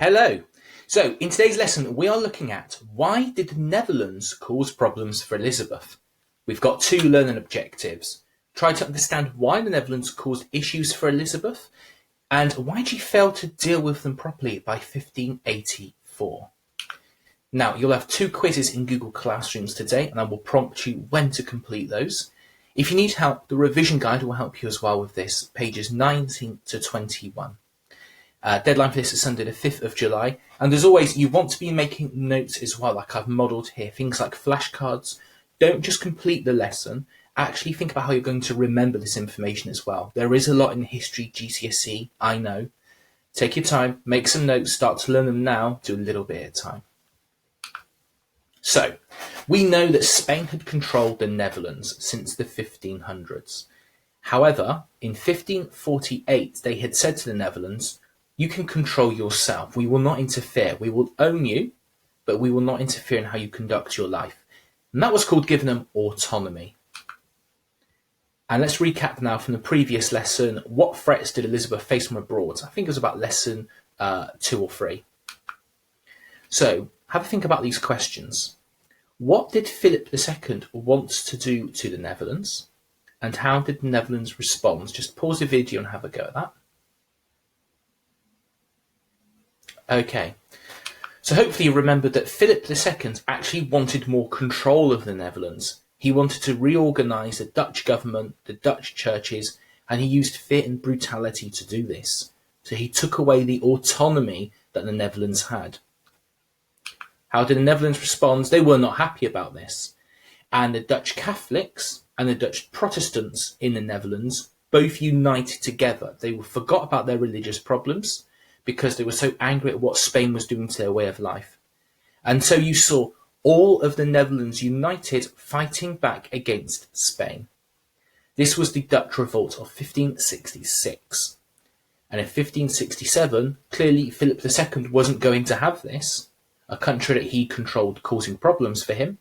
Hello. So, in today's lesson, we are looking at why did the Netherlands cause problems for Elizabeth? We've got two learning objectives. Try to understand why the Netherlands caused issues for Elizabeth and why she failed to deal with them properly by 1584. Now, you'll have two quizzes in Google Classrooms today, and I will prompt you when to complete those. If you need help, the revision guide will help you as well with this, pages 19 to 21. Deadline for this is Sunday the 5th of July. And as always, you want to be making notes as well, like I've modelled here. Things like flashcards. Don't just complete the lesson. Actually think about how you're going to remember this information as well. There is a lot in history, GCSE, I know. Take your time, make some notes, start to learn them now, do a little bit at a time. So, we know that Spain had controlled the Netherlands since the 1500s. However, in 1548, they had said to the Netherlands, you can control yourself. We will not interfere. We will own you, but we will not interfere in how you conduct your life. And that was called giving them autonomy. And let's recap now from the previous lesson. What threats did Elizabeth face from abroad? I think it was about lesson 2 or 3. So have a think about these questions. What did Philip II want to do to the Netherlands? And how did the Netherlands respond? Just pause the video and have a go at that. Okay, so hopefully you remembered that Philip II actually wanted more control of the Netherlands. He wanted to reorganise the Dutch government, the Dutch churches, and he used fear and brutality to do this. So he took away the autonomy that the Netherlands had. How did the Netherlands respond? They were not happy about this. And the Dutch Catholics and the Dutch Protestants in the Netherlands both united together. They forgot about their religious problems because they were so angry at what Spain was doing to their way of life. And so you saw all of the Netherlands united fighting back against Spain. This was the Dutch Revolt of 1566. And in 1567, clearly Philip II wasn't going to have this, a country that he controlled causing problems for him.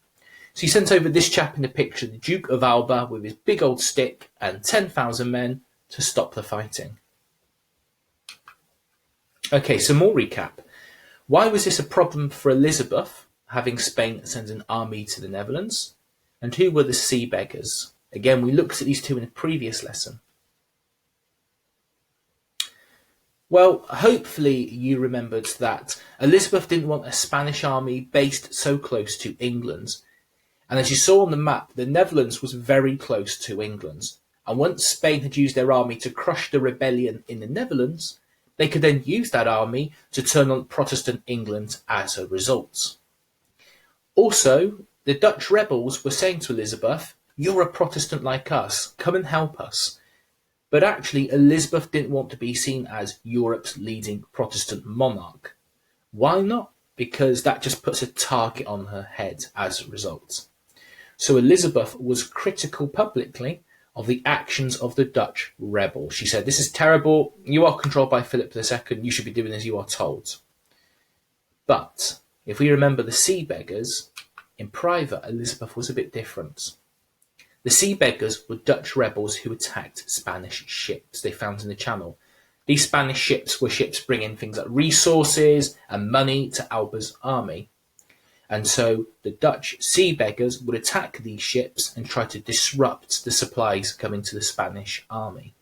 So he sent over this chap in the picture, the Duke of Alba, with his big old stick and 10,000 men to stop the fighting. Okay, some more recap. Why was this a problem for Elizabeth, having Spain send an army to the Netherlands? And who were the sea beggars? Again, we looked at these two in a previous lesson. Well, hopefully you remembered that Elizabeth didn't want a Spanish army based so close to England. And as you saw on the map, the Netherlands was very close to England. And once Spain had used their army to crush the rebellion in the Netherlands, they could then use that army to turn on Protestant England as a result. Also, the Dutch rebels were saying to Elizabeth, you're a Protestant like us, come and help us. But actually, Elizabeth didn't want to be seen as Europe's leading Protestant monarch. Why not? Because that just puts a target on her head as a result. So Elizabeth was critical publicly of the actions of the Dutch rebels. She said, this is terrible, you are controlled by Philip II, you should be doing as you are told. But if we remember the sea beggars, in private, Elizabeth was a bit different. The sea beggars were Dutch rebels who attacked Spanish ships they found in the Channel. These Spanish ships were ships bringing things like resources and money to Alba's army. And so the Dutch sea beggars would attack these ships and try to disrupt the supplies coming to the Spanish army.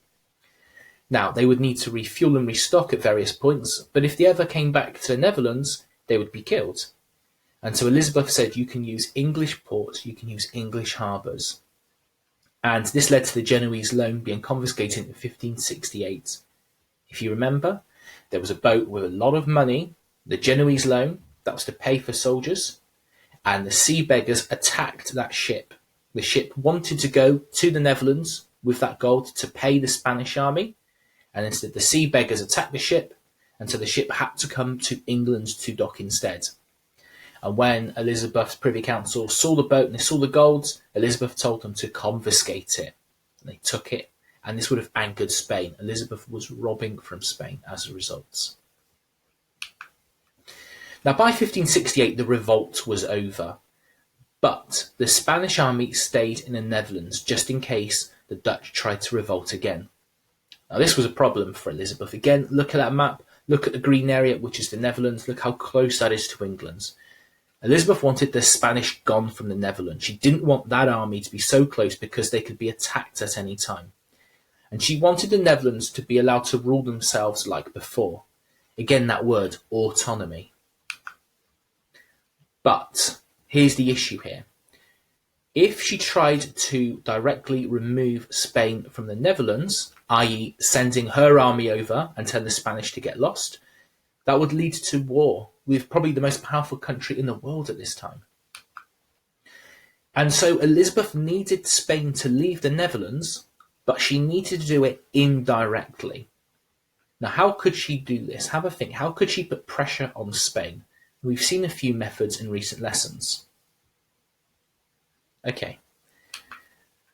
Now, they would need to refuel and restock at various points, but if they ever came back to the Netherlands, they would be killed. And so Elizabeth said, you can use English ports, you can use English harbours. And this led to the Genoese loan being confiscated in 1568. If you remember, there was a boat with a lot of money, the Genoese loan, that was to pay for soldiers, and the sea beggars attacked that ship. The ship wanted to go to the Netherlands with that gold to pay the Spanish army, and instead the sea beggars attacked the ship, and so the ship had to come to England to dock instead. And when Elizabeth's Privy Council saw the boat and they saw the gold, Elizabeth told them to confiscate it. And they took it, and this would have angered Spain. Elizabeth was robbing from Spain as a result. Now, by 1568, the revolt was over, but the Spanish army stayed in the Netherlands just in case the Dutch tried to revolt again. Now, this was a problem for Elizabeth. Again, look at that map. Look at the green area, which is the Netherlands. Look how close that is to England. Elizabeth wanted the Spanish gone from the Netherlands. She didn't want that army to be so close because they could be attacked at any time. And she wanted the Netherlands to be allowed to rule themselves like before. Again, that word, autonomy. But here's the issue here. If she tried to directly remove Spain from the Netherlands, i.e. sending her army over and telling the Spanish to get lost, that would lead to war with probably the most powerful country in the world at this time. And so Elizabeth needed Spain to leave the Netherlands, but she needed to do it indirectly. Now, how could she do this? Have a think. How could she put pressure on Spain? We've seen a few methods in recent lessons. Okay.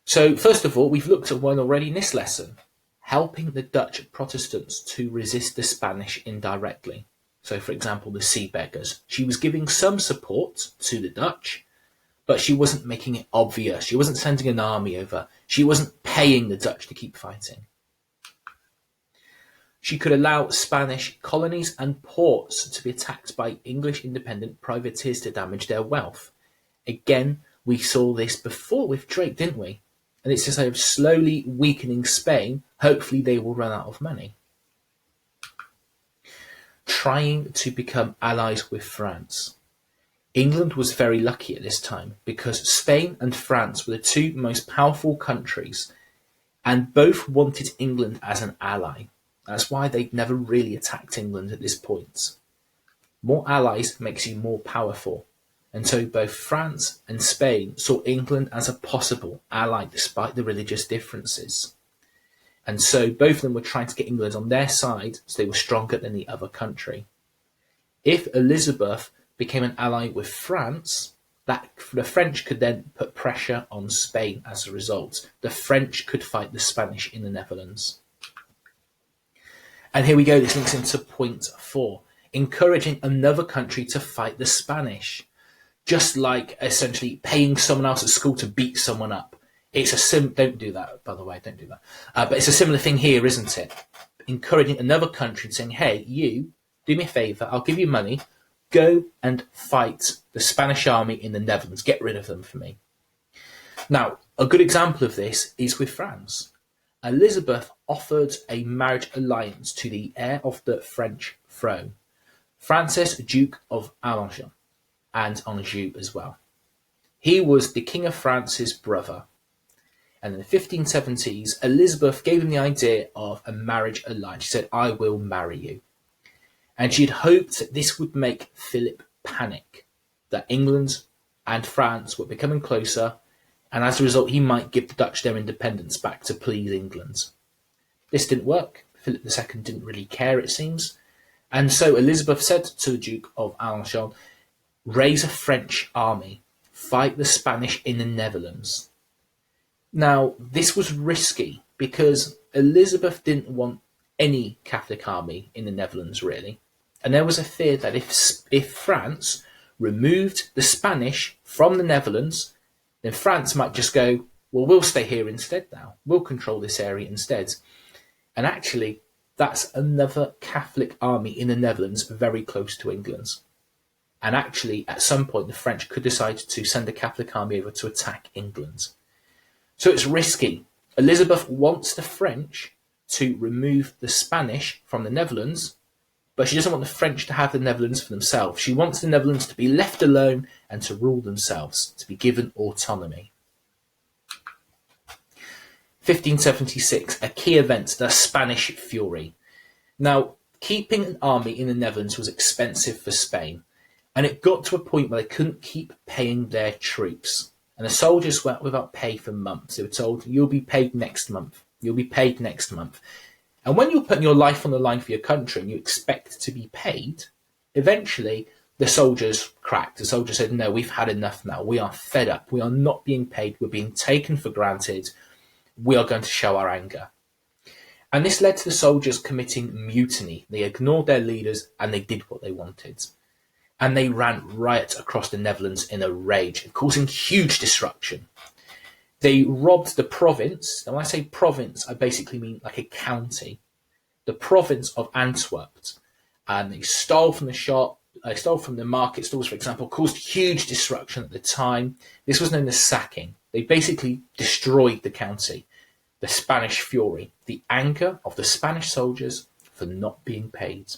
So, first of all, we've looked at one already in this lesson, helping the Dutch Protestants to resist the Spanish indirectly. So, for example, the Sea Beggars. She was giving some support to the Dutch, but she wasn't making it obvious. She wasn't sending an army over. She wasn't paying the Dutch to keep fighting. She could allow Spanish colonies and ports to be attacked by English independent privateers to damage their wealth. Again, we saw this before with Drake, didn't we? And it's just like slowly weakening Spain. Hopefully they will run out of money. Trying to become allies with France. England was very lucky at this time because Spain and France were the two most powerful countries and both wanted England as an ally. That's why they'd never really attacked England at this point. More allies makes you more powerful. And so both France and Spain saw England as a possible ally despite the religious differences. And so both of them were trying to get England on their side so they were stronger than the other country. If Elizabeth became an ally with France, the French could then put pressure on Spain as a result. The French could fight the Spanish in the Netherlands. And here we go, this links into point 4, encouraging another country to fight the Spanish. Just like essentially paying someone else at school to beat someone up. Don't do that, by the way, don't do that. But it's a similar thing here, isn't it? Encouraging another country and saying, hey, you, do me a favour, I'll give you money, go and fight the Spanish army in the Netherlands, get rid of them for me. Now, a good example of this is with France. Elizabeth offered a marriage alliance to the heir of the French throne, Francis, Duke of Alençon, and Anjou as well. He was the King of France's brother. And in the 1570s, Elizabeth gave him the idea of a marriage alliance. She said, I will marry you. And she had hoped that this would make Philip panic, that England and France were becoming closer, and as a result, he might give the Dutch their independence back to please England. This didn't work. Philip II didn't really care, it seems. And so Elizabeth said to the Duke of Alençon, raise a French army, fight the Spanish in the Netherlands. Now, this was risky because Elizabeth didn't want any Catholic army in the Netherlands, really. And there was a fear that if France removed the Spanish from the Netherlands, then France might just go, well, we'll stay here instead now. We'll control this area instead. And actually, that's another Catholic army in the Netherlands very close to England. And actually, at some point, the French could decide to send a Catholic army over to attack England. So it's risky. Elizabeth wants the French to remove the Spanish from the Netherlands, but she doesn't want the French to have the Netherlands for themselves. She wants the Netherlands to be left alone and to rule themselves, to be given autonomy. 1576, a key event, the Spanish Fury. Now, keeping an army in the Netherlands was expensive for Spain, and it got to a point where they couldn't keep paying their troops. And the soldiers went without pay for months. They were told, you'll be paid next month. You'll be paid next month. And when you're putting your life on the line for your country and you expect to be paid, eventually the soldiers cracked. The soldiers said, no, we've had enough now. We are fed up. We are not being paid. We're being taken for granted. We are going to show our anger. And this led to the soldiers committing mutiny. They ignored their leaders and they did what they wanted. And they ran riot across the Netherlands in a rage, causing huge disruption. They robbed the province, and when I say province, I basically mean like a county, the province of Antwerp, and they stole from the shop. They stole from the market stalls, for example, caused huge destruction at the time. This was known as sacking. They basically destroyed the county. The Spanish fury, the anger of the Spanish soldiers for not being paid.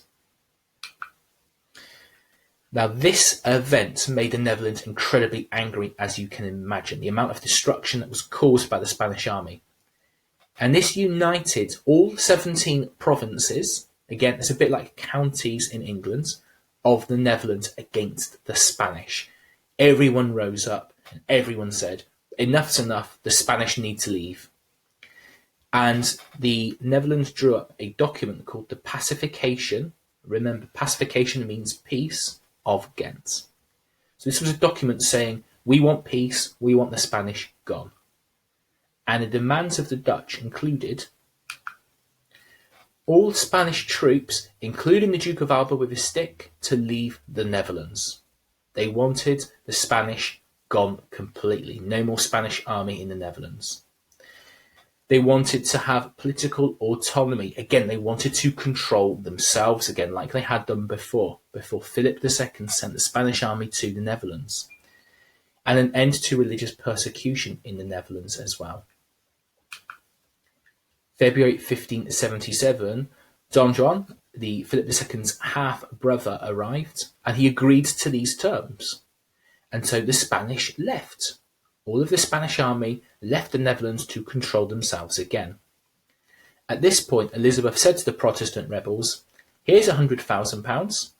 Now, this event made the Netherlands incredibly angry, as you can imagine, the amount of destruction that was caused by the Spanish army. And this united all 17 provinces, again, it's a bit like counties in England, of the Netherlands against the Spanish. Everyone rose up and everyone said, enough's enough, the Spanish need to leave. And the Netherlands drew up a document called the Pacification. Remember, pacification means peace, of Ghent. So this was a document saying, we want peace, we want the Spanish gone. And the demands of the Dutch included all Spanish troops, including the Duke of Alba with his stick, to leave the Netherlands. They wanted the Spanish gone completely. No more Spanish army in the Netherlands. They wanted to have political autonomy. Again, they wanted to control themselves again, like they had done before Philip II sent the Spanish army to the Netherlands. And an end to religious persecution in the Netherlands as well. February 1577, Don Juan, the Philip II's half-brother, arrived, and he agreed to these terms. And so the Spanish left. All of the Spanish army left the Netherlands to control themselves again. At this point, Elizabeth said to the Protestant rebels, here's £100,000.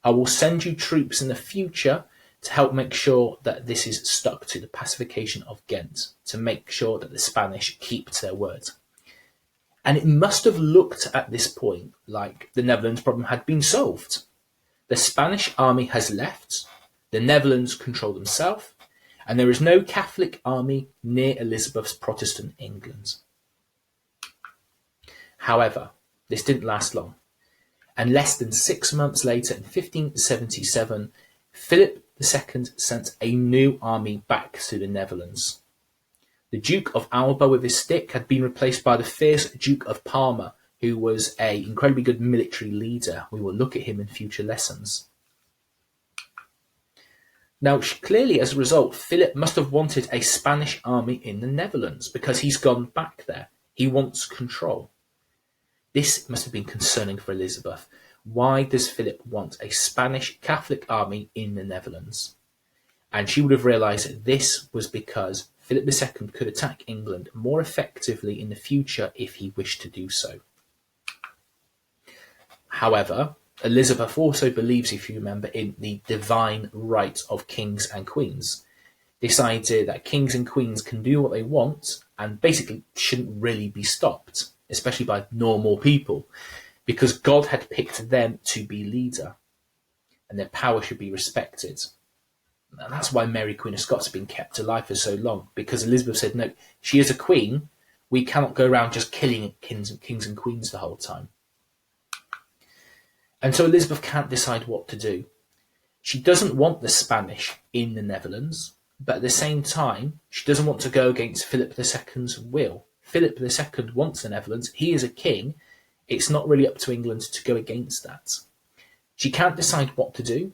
I will send you troops in the future to help make sure that this is stuck to the pacification of Ghent, to make sure that the Spanish keep to their word. And it must have looked at this point like the Netherlands problem had been solved. The Spanish army has left, the Netherlands control themselves, and there is no Catholic army near Elizabeth's Protestant England. However, this didn't last long, and less than 6 months later, in 1577, Philip II sent a new army back to the Netherlands. The Duke of Alba with his stick had been replaced by the fierce Duke of Parma, who was an incredibly good military leader. We will look at him in future lessons. Now, clearly, as a result, Philip must have wanted a Spanish army in the Netherlands because he's gone back there. He wants control. This must have been concerning for Elizabeth. Why does Philip want a Spanish Catholic army in the Netherlands? And she would have realised that this was because Philip II could attack England more effectively in the future if he wished to do so. However, Elizabeth also believes, if you remember, in the divine right of kings and queens. This idea that kings and queens can do what they want and basically shouldn't really be stopped, especially by normal people, because God had picked them to be leader and their power should be respected. And that's why Mary, Queen of Scots, has been kept alive for so long, because Elizabeth said, no, she is a queen. We cannot go around just killing kings and queens the whole time. And so Elizabeth can't decide what to do. She doesn't want the Spanish in the Netherlands, but at the same time, she doesn't want to go against Philip II's will. Philip II wants the Netherlands. He is a king. It's not really up to England to go against that. She can't decide what to do.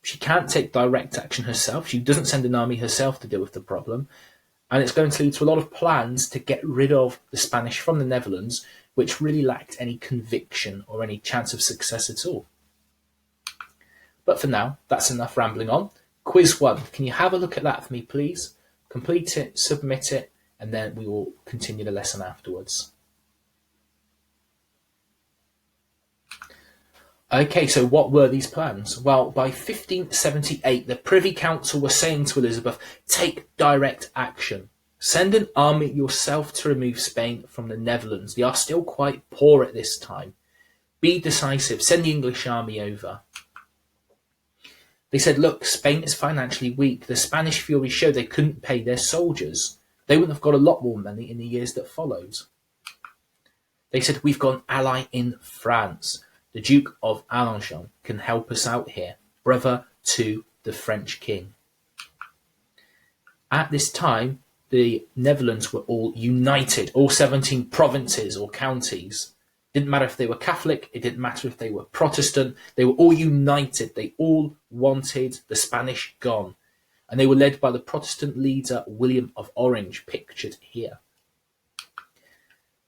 She can't take direct action herself. She doesn't send an army herself to deal with the problem. And it's going to lead to a lot of plans to get rid of the Spanish from the Netherlands, which really lacked any conviction or any chance of success at all. But for now, that's enough rambling on. Quiz 1. Can you have a look at that for me, please? Complete it, submit it, and then we will continue the lesson afterwards. Okay, so what were these plans? Well, by 1578, the Privy Council were saying to Elizabeth, take direct action. Send an army yourself to remove Spain from the Netherlands. They are still quite poor at this time. Be decisive. Send the English army over. They said, look, Spain is financially weak. The Spanish fury showed they couldn't pay their soldiers. They wouldn't have got a lot more money in the years that followed. They said, we've got an ally in France. The Duke of Alençon can help us out here, brother to the French king. At this time, the Netherlands were all united, all 17 provinces or counties Didn't matter if they were Catholic, it didn't matter if they were Protestant, they were all united, they all wanted the Spanish gone. And they were led by the Protestant leader William of Orange, pictured here.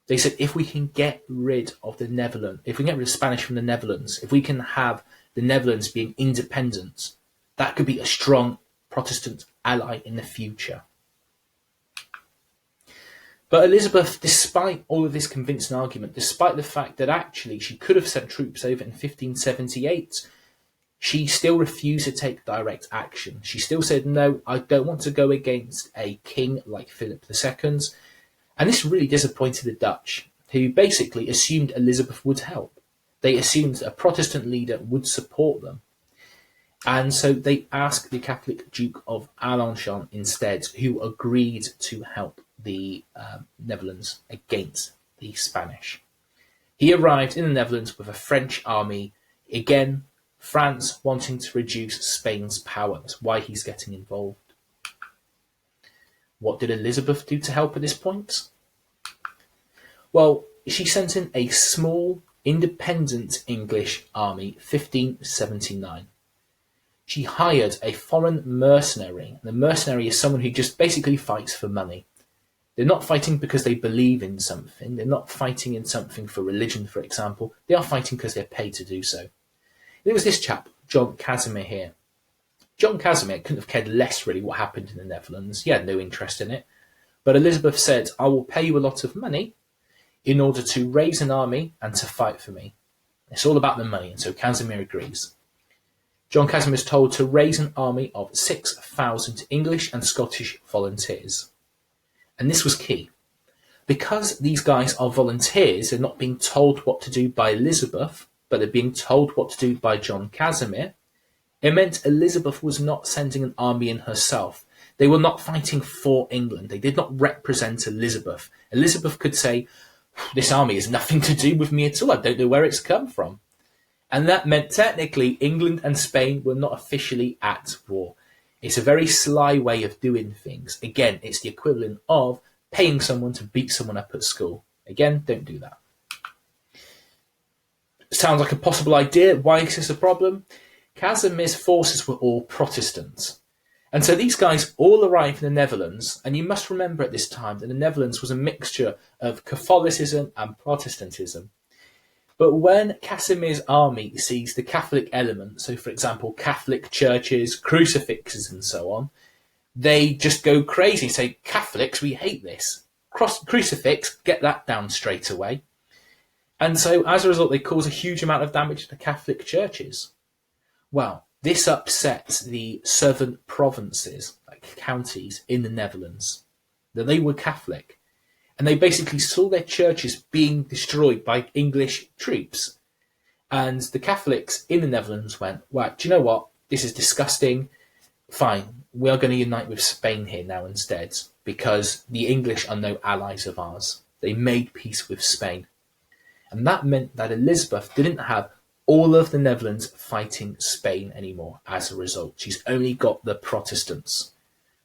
They said, if we can get rid of the Netherlands, if we can get rid of Spanish from the Netherlands, if we can have the Netherlands being independent, that could be a strong Protestant ally in the future. But Elizabeth, despite all of this convincing argument, despite the fact that actually she could have sent troops over in 1578, she still refused to take direct action. She still said, no, I don't want to go against a king like Philip II. And this really disappointed the Dutch, who basically assumed Elizabeth would help. They assumed a Protestant leader would support them. And so they asked the Catholic Duke of Alençon instead, who agreed to help the Netherlands against the Spanish. He arrived in the Netherlands with a French army, again, France wanting to reduce Spain's power. That's why he's getting involved. What did Elizabeth do to help at this point? Well, she sent in a small, independent English army, 1579. She hired a foreign mercenary. The mercenary is someone who just basically fights for money. They're not fighting because they believe in something. They're not fighting in something for religion, for example. They are fighting because they're paid to do so. There was this chap, John Casimir here. John Casimir couldn't have cared less really what happened in the Netherlands. He had no interest in it. But Elizabeth said, I will pay you a lot of money in order to raise an army and to fight for me. It's all about the money, and so Casimir agrees. John Casimir is told to raise an army of 6,000 English and Scottish volunteers. And this was key. Because these guys are volunteers, they're not being told what to do by Elizabeth, but they're being told what to do by John Casimir. It meant Elizabeth was not sending an army in herself. They were not fighting for England. They did not represent Elizabeth. Elizabeth could say, this army has nothing to do with me at all. I don't know where it's come from. And that meant technically England and Spain were not officially at war. It's a very sly way of doing things. Again, it's the equivalent of paying someone to beat someone up at school. Again, don't do that. Sounds like a possible idea. Why is this a problem? Casimir's forces were all Protestant. And so these guys all arrived in the Netherlands, and you must remember at this time that the Netherlands was a mixture of Catholicism and Protestantism. But when Casimir's army sees the Catholic element, so for example, Catholic churches, crucifixes and so on, they just go crazy and say, Catholics, we hate this. Crucifix, get that down straight away. And so as a result, they cause a huge amount of damage to the Catholic churches. Well, this upsets the southern provinces, like counties in the Netherlands, that they were Catholic. And they basically saw their churches being destroyed by English troops. And the Catholics in the Netherlands went, well, do you know what? This is disgusting. Fine, we are going to unite with Spain here now instead, because the English are no allies of ours. They made peace with Spain. And that meant that Elizabeth didn't have all of the Netherlands fighting Spain anymore as a result. She's only got the Protestants.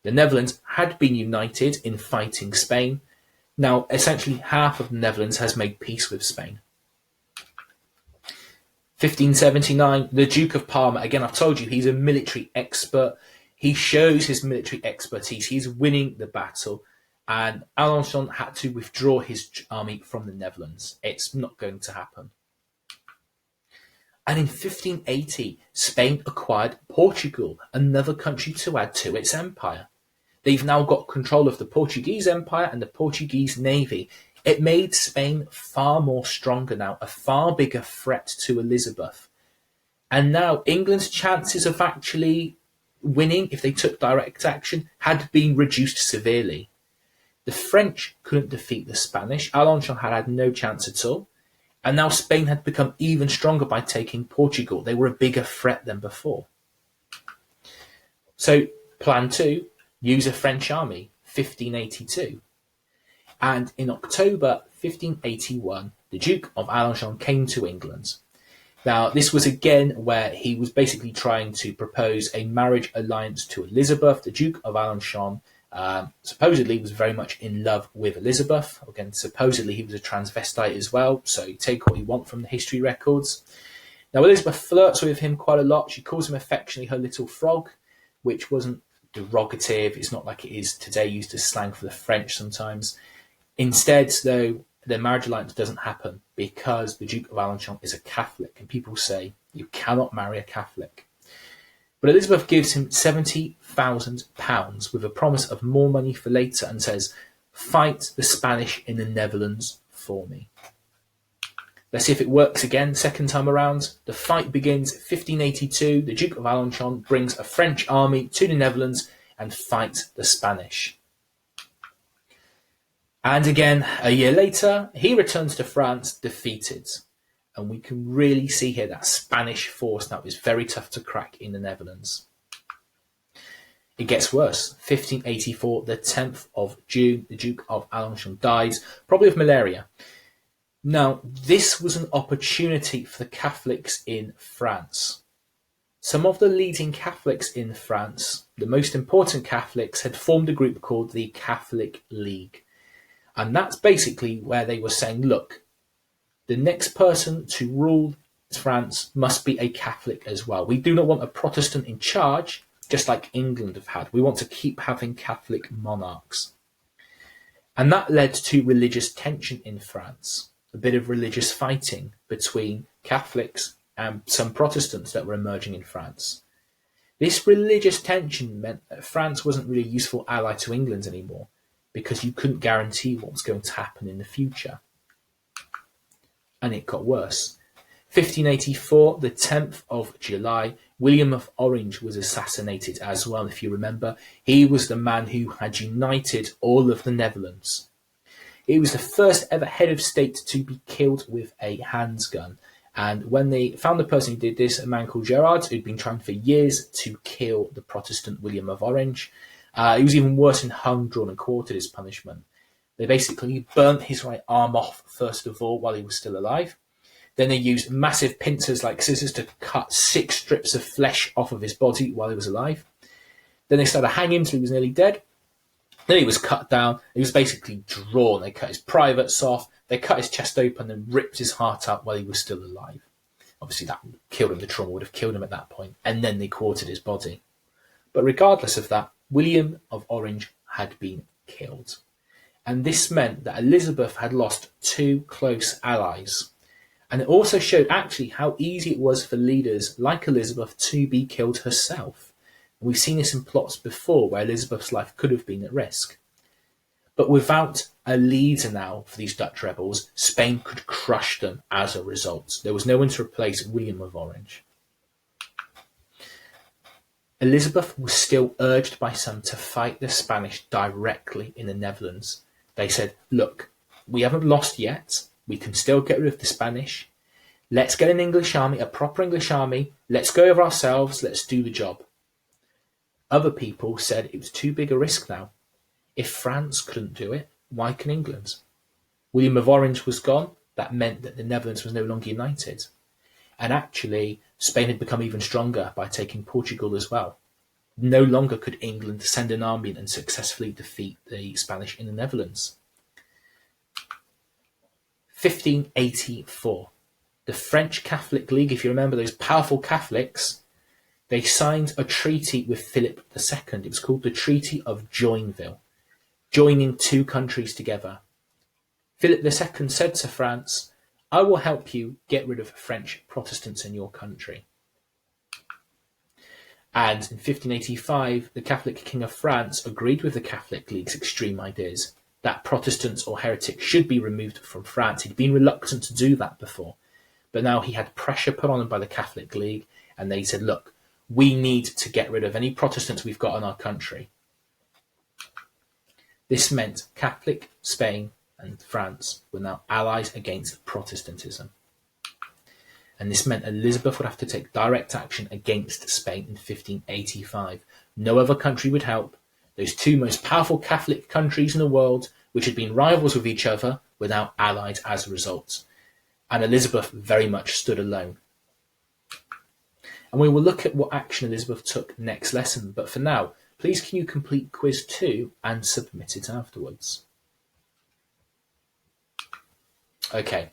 The Netherlands had been united in fighting Spain. Now, essentially, half of the Netherlands has made peace with Spain. 1579, the Duke of Parma. Again, I've told you, he's a military expert. He shows his military expertise. He's winning the battle. And Alençon had to withdraw his army from the Netherlands. It's not going to happen. And in 1580, Spain acquired Portugal, another country to add to its empire. They've now got control of the Portuguese Empire and the Portuguese Navy. It made Spain far more stronger now, a far bigger threat to Elizabeth. And now England's chances of actually winning, if they took direct action, had been reduced severely. The French couldn't defeat the Spanish. Alençon had no chance at all. And now Spain had become even stronger by taking Portugal. They were a bigger threat than before. So, plan 2. Use a French army, 1582. And in October 1581, the Duke of Alençon came to England. Now, this was again where he was basically trying to propose a marriage alliance to Elizabeth, the Duke of Alençon, supposedly was very much in love with Elizabeth. Again, supposedly he was a transvestite as well, so you take what you want from the history records. Now, Elizabeth flirts with him quite a lot. She calls him affectionately her little frog, which wasn't derogative. It's not like it is today, used as slang for the French sometimes. Instead, though, their marriage alliance doesn't happen because the Duke of Alençon is a Catholic, and people say you cannot marry a Catholic. But Elizabeth gives him £70,000 with a promise of more money for later and says, "Fight the Spanish in the Netherlands for me." Let's see if it works again, second time around. The fight begins 1582. The Duke of Alençon brings a French army to the Netherlands and fights the Spanish. And again, a year later, he returns to France defeated. And we can really see here that Spanish force now is very tough to crack in the Netherlands. It gets worse. 1584, the 10th of June, the Duke of Alençon dies, probably of malaria. Now, this was an opportunity for the Catholics in France. Some of the leading Catholics in France, the most important Catholics, had formed a group called the Catholic League. And that's basically where they were saying, look, the next person to rule France must be a Catholic as well. We do not want a Protestant in charge, just like England have had. We want to keep having Catholic monarchs. And that led to religious tension in France, a bit of religious fighting between Catholics and some Protestants that were emerging in France. This religious tension meant that France wasn't really a useful ally to England anymore, because you couldn't guarantee what was going to happen in the future. And it got worse. 1584, the 10th of July, William of Orange was assassinated as well, if you remember. He was the man who had united all of the Netherlands. He was the first ever head of state to be killed with a handgun. And when they found the person who did this, a man called Gerard, who'd been trying for years to kill the Protestant William of Orange, he was even worse and hung, drawn and quartered as punishment. They basically burnt his right arm off, first of all, while he was still alive. Then they used massive pincers like scissors to cut 6 strips of flesh off of his body while he was alive. Then they started hanging him until he was nearly dead. Then he was cut down. He was basically drawn. They cut his privates off. They cut his chest open and ripped his heart out while he was still alive. Obviously, that killed him. The trauma would have killed him at that point. And then they quartered his body. But regardless of that, William of Orange had been killed. And this meant that Elizabeth had lost 2 close allies. And it also showed actually how easy it was for leaders like Elizabeth to be killed herself. And we've seen this in plots before where Elizabeth's life could have been at risk. But without a leader now for these Dutch rebels, Spain could crush them as a result. There was no one to replace William of Orange. Elizabeth was still urged by some to fight the Spanish directly in the Netherlands. They said, look, we haven't lost yet. We can still get rid of the Spanish. Let's get an English army, a proper English army. Let's go over ourselves. Let's do the job. Other people said it was too big a risk now. If France couldn't do it, why can England? William of Orange was gone. That meant that the Netherlands was no longer united. And actually, Spain had become even stronger by taking Portugal as well. No longer could England send an army and successfully defeat the Spanish in the Netherlands. 1584. The French Catholic League, if you remember those powerful Catholics, they signed a treaty with Philip II. It was called the Treaty of Joinville, joining 2 countries together. Philip II said to France, I will help you get rid of French Protestants in your country. And in 1585, the Catholic King of France agreed with the Catholic League's extreme ideas that Protestants or heretics should be removed from France. He'd been reluctant to do that before, but now he had pressure put on him by the Catholic League, and they said, look, we need to get rid of any Protestants we've got in our country. This meant Catholic Spain and France were now allies against Protestantism. And this meant Elizabeth would have to take direct action against Spain in 1585. No other country would help. Those 2 most powerful Catholic countries in the world, which had been rivals with each other, were now allied as a result. And Elizabeth very much stood alone. And we will look at what action Elizabeth took next lesson. But for now, please can you complete quiz 2 and submit it afterwards. Okay,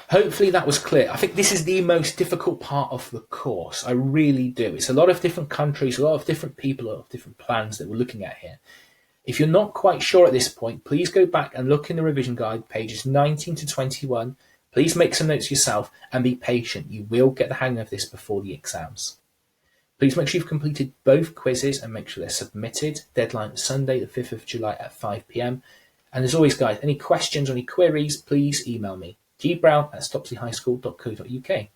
hopefully that was clear. I think this is the most difficult part of the course. I really do. It's a lot of different countries, a lot of different people, a lot of different plans that we're looking at here. If you're not quite sure at this point, please go back and look in the revision guide, pages 19 to 21. Please make some notes yourself and be patient. You will get the hang of this before the exams. Please make sure you've completed both quizzes and make sure they're submitted. Deadline Sunday, the 5th of July at 5 p.m. And as always, guys, any questions or any queries, please email me, gbrown@stopsleyhighschool.co.uk.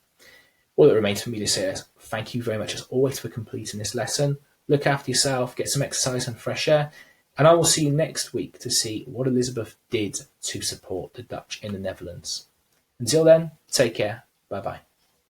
All that remains for me to say is thank you very much as always for completing this lesson. Look after yourself, get some exercise and fresh air, and I will see you next week to see what Elizabeth did to support the Dutch in the Netherlands. Until then, take care. Bye-bye.